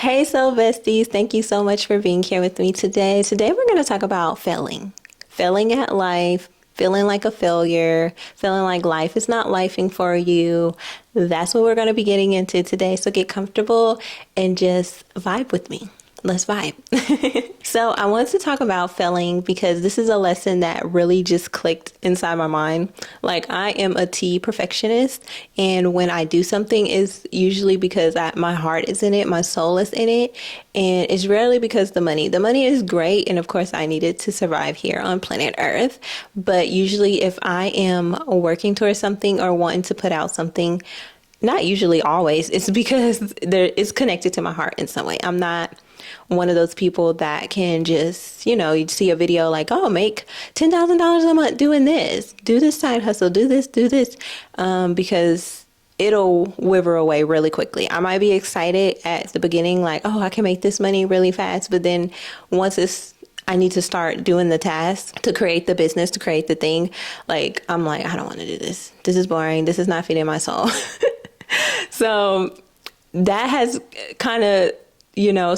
Hey, Soul Besties. Thank you so much for being here with me today. Today, we're going to talk about failing at life, feeling like a failure, feeling like life is not lifing for you. That's what we're going to be getting into today. So get comfortable and just vibe with me. Let's vibe. So I wanted to talk about failing because this is a lesson that really just clicked inside my mind. Like, I am a perfectionist, and when I do something, is usually because my heart is in it, my soul is in it, and it's rarely because the money is great, and of course I need it to survive here on planet Earth. But usually, if I am working towards something or wanting to put out something, not usually, always, it's because it's connected to my heart in some way. I'm not one of those people that can just, you see a video like, oh, make $10,000 a month doing this, do this side hustle, do this, because it'll wither away really quickly. I might be excited at the beginning, like, oh, I can make this money really fast. But then I need to start doing the task to create the business, to create the thing. Like, I'm like, I don't want to do this. This is boring. This is not feeding my soul. So that has kind of,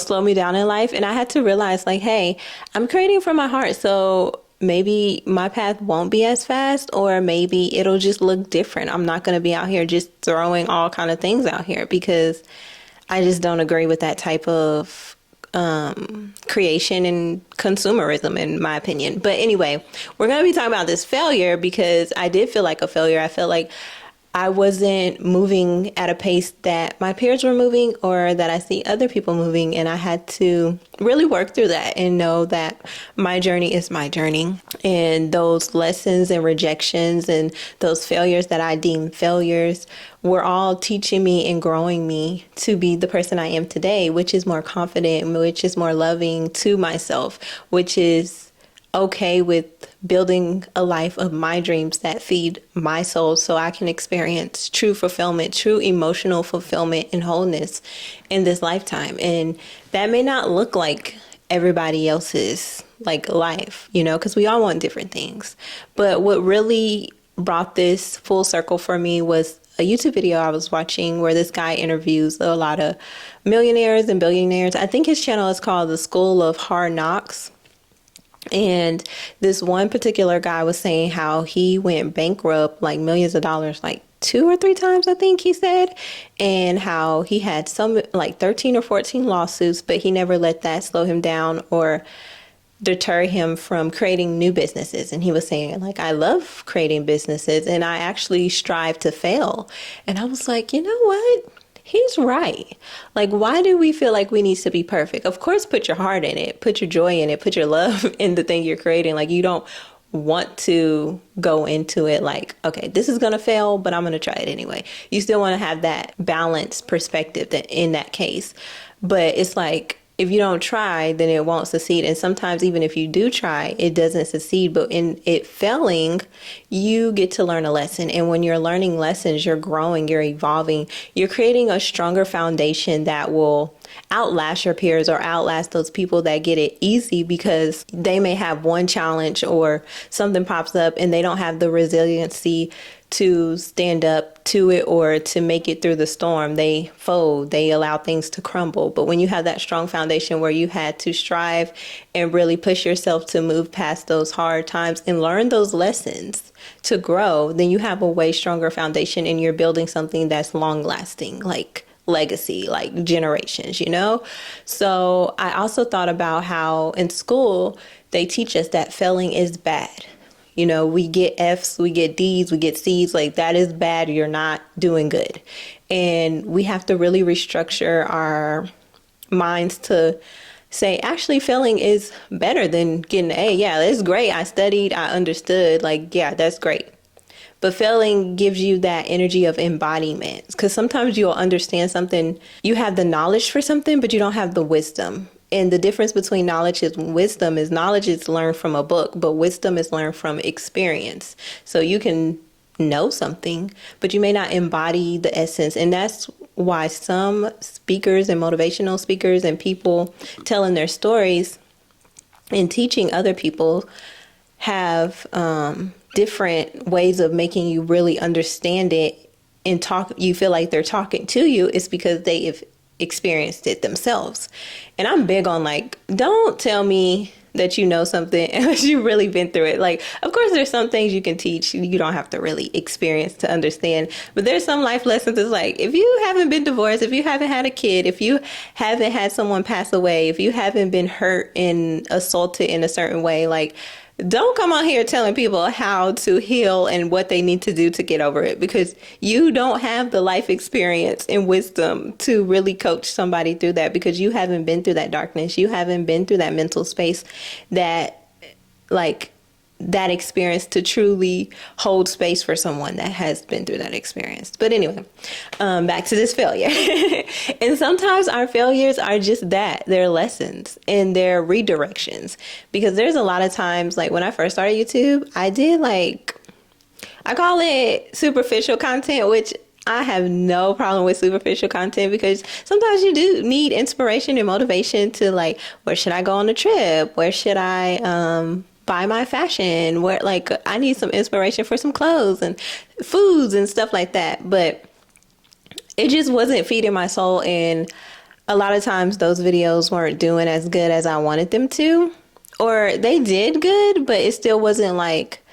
slowed me down in life. And I had to realize, like, hey, I'm creating from my heart. So maybe my path won't be as fast, or maybe it'll just look different. I'm not going to be out here just throwing all kind of things out here, because I just don't agree with that type of creation and consumerism, in my opinion. But anyway, we're going to be talking about this failure because I did feel like a failure. I felt like I wasn't moving at a pace that my peers were moving, or that I see other people moving. And I had to really work through that and know that my journey is my journey. And those lessons and rejections and those failures that I deem failures were all teaching me and growing me to be the person I am today, which is more confident, which is more loving to myself, which is okay with building a life of my dreams that feed my soul, so I can experience true fulfillment, true emotional fulfillment and wholeness in this lifetime. And that may not look like everybody else's like life, because we all want different things. But what really brought this full circle for me was a YouTube video I was watching where this guy interviews a lot of millionaires and billionaires. I think his channel is called The School of Hard Knocks. And this one particular guy was saying how he went bankrupt, like millions of dollars, like 2 or 3 times, I think he said, and how he had some like 13 or 14 lawsuits, but he never let that slow him down or deter him from creating new businesses. And he was saying, like, I love creating businesses and I actually strive to fail. And I was like, you know what? He's right. Like, why do we feel like we need to be perfect? Of course, put your heart in it, put your joy in it, put your love in the thing you're creating. Like, you don't want to go into it like, okay, this is going to fail, but I'm going to try it anyway. You still want to have that balanced perspective that in that case. But it's like, if you don't try, then it won't succeed. And sometimes even if you do try, it doesn't succeed. But in it failing, you get to learn a lesson. And when you're learning lessons, you're growing, you're evolving, you're creating a stronger foundation that will outlast your peers or outlast those people that get it easy, because they may have one challenge or something pops up and they don't have the resiliency to stand up to it or to make it through the storm. They fold, they allow things to crumble. But when you have that strong foundation where you had to strive and really push yourself to move past those hard times and learn those lessons to grow, then you have a way stronger foundation and you're building something that's long lasting, like legacy, like generations, So I also thought about how in school they teach us that failing is bad. We get F's, we get D's, we get C's, like that is bad. You're not doing good. And we have to really restructure our minds to say, actually, failing is better than getting an A. Yeah, that's great. I studied, I understood, like, yeah, that's great. But failing gives you that energy of embodiment, because sometimes you'll understand something, you have the knowledge for something, but you don't have the wisdom. And the difference between knowledge and wisdom is knowledge is learned from a book, but wisdom is learned from experience. So you can know something, but you may not embody the essence. And that's why some speakers and motivational speakers and people telling their stories and teaching other people have different ways of making you really understand it and talk. You feel like they're talking to you. It's because they've experienced it themselves. And I'm big on like, don't tell me that you know something unless you've really been through it. Like, of course, there's some things you can teach. You don't have to really experience to understand. But there's some life lessons that's like, if you haven't been divorced, if you haven't had a kid, if you haven't had someone pass away, if you haven't been hurt and assaulted in a certain way, like, don't come out here telling people how to heal and what they need to do to get over it, because you don't have the life experience and wisdom to really coach somebody through that, because you haven't been through that darkness. You haven't been through that mental space that, like, that experience to truly hold space for someone that has been through that experience. But anyway, back to this failure. And sometimes our failures are just that. They're lessons and they're redirections. Because there's a lot of times, like when I first started YouTube, I did like, I call it superficial content, which I have no problem with superficial content, because sometimes you do need inspiration and motivation to like, where should I go on a trip? Where should I, buy my fashion, where like I need some inspiration for some clothes and foods and stuff like that. But it just wasn't feeding my soul, and a lot of times those videos weren't doing as good as I wanted them to, or they did good, but it still wasn't like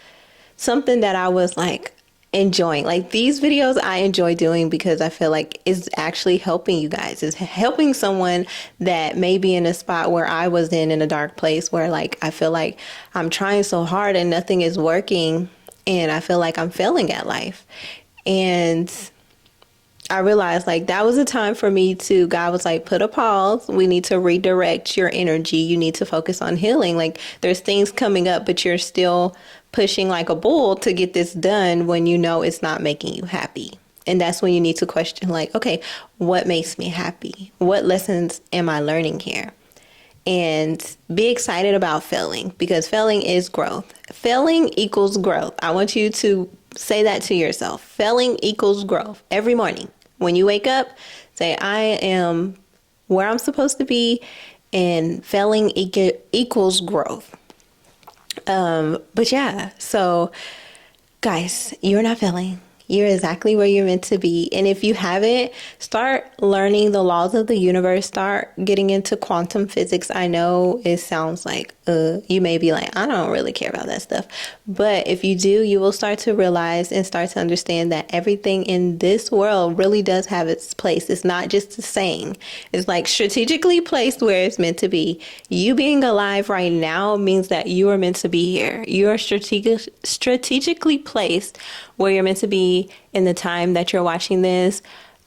something that I was like enjoying. Like these videos I enjoy doing because I feel like it's actually helping you guys. It's helping someone that may be in a spot where I was in a dark place, where like I feel like I'm trying so hard and nothing is working, and I feel like I'm failing at life. And I realized like that was a time for me to, God was like, put a pause. We need to redirect your energy. You need to focus on healing. Like there's things coming up, but you're still pushing like a bull to get this done when you know it's not making you happy. And that's when you need to question like, okay, what makes me happy? What lessons am I learning here? And be excited about failing, because failing is growth. Failing equals growth. I want you to say that to yourself. Failing equals growth. Every morning when you wake up, say, I am where I'm supposed to be, and failing equals growth. But yeah, so guys, you're not failing. You're exactly where you're meant to be. And if you haven't, start learning the laws of the universe. Start getting into quantum physics. I know it sounds like, you may be like, I don't really care about that stuff. But if you do, you will start to realize and start to understand that everything in this world really does have its place. It's not just a saying. It's like strategically placed where it's meant to be. You being alive right now means that you are meant to be here. You are strategically placed where you're meant to be in the time that you're watching this.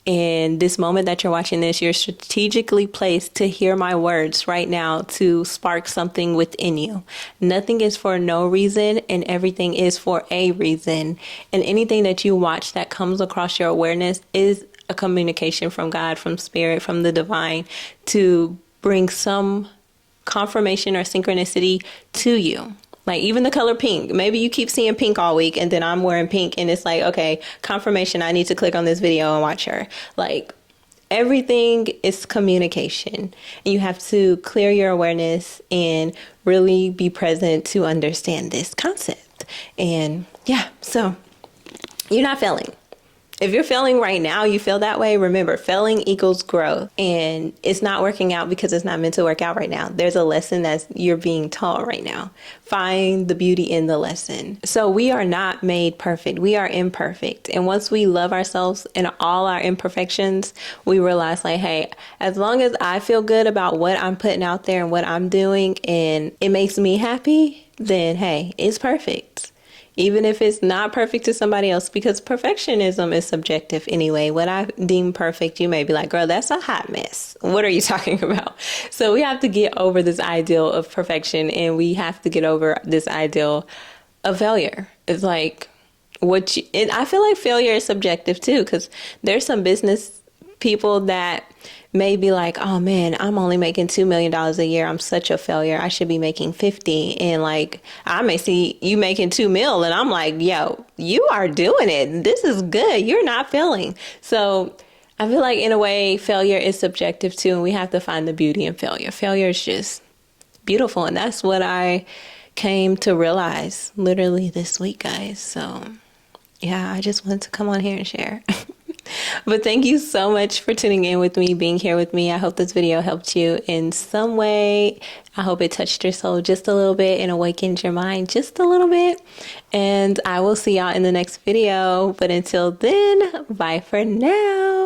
In this moment that you're watching this, you're strategically placed to hear my words right now, to spark something within you. Nothing is for no reason, and everything is for a reason. And anything that you watch that comes across your awareness is a communication from God, from spirit, from the divine, to bring some confirmation or synchronicity to you. Like even the color pink, maybe you keep seeing pink all week, and then I'm wearing pink, and it's like, okay, confirmation, I need to click on this video and watch her. Like everything is communication, and you have to clear your awareness and really be present to understand this concept. And yeah, so you're not failing. If you're failing right now, you feel that way, remember, failing equals growth. And it's not working out because it's not meant to work out right now. There's a lesson that you're being taught right now. Find the beauty in the lesson. So we are not made perfect. We are imperfect. And once we love ourselves and all our imperfections, we realize like, hey, as long as I feel good about what I'm putting out there and what I'm doing, and it makes me happy, then hey, it's perfect. Even if it's not perfect to somebody else, because perfectionism is subjective anyway. What I deem perfect, you may be like, girl, that's a hot mess. What are you talking about? So we have to get over this ideal of perfection, and we have to get over this ideal of failure. It's like, and I feel like failure is subjective too, because there's some business people that may be like, oh man, I'm only making $2 million a year. I'm such a failure. I should be making 50. And like, I may see you making 2 mil, and I'm like, yo, you are doing it. This is good. You're not failing. So I feel like in a way, failure is subjective too. And we have to find the beauty in failure. Failure is just beautiful. And that's what I came to realize literally this week, guys. So yeah, I just wanted to come on here and share. But thank you so much for tuning in with me, being here with me. I hope this video helped you in some way. I hope it touched your soul just a little bit and awakened your mind just a little bit. And I will see y'all in the next video. But until then, bye for now.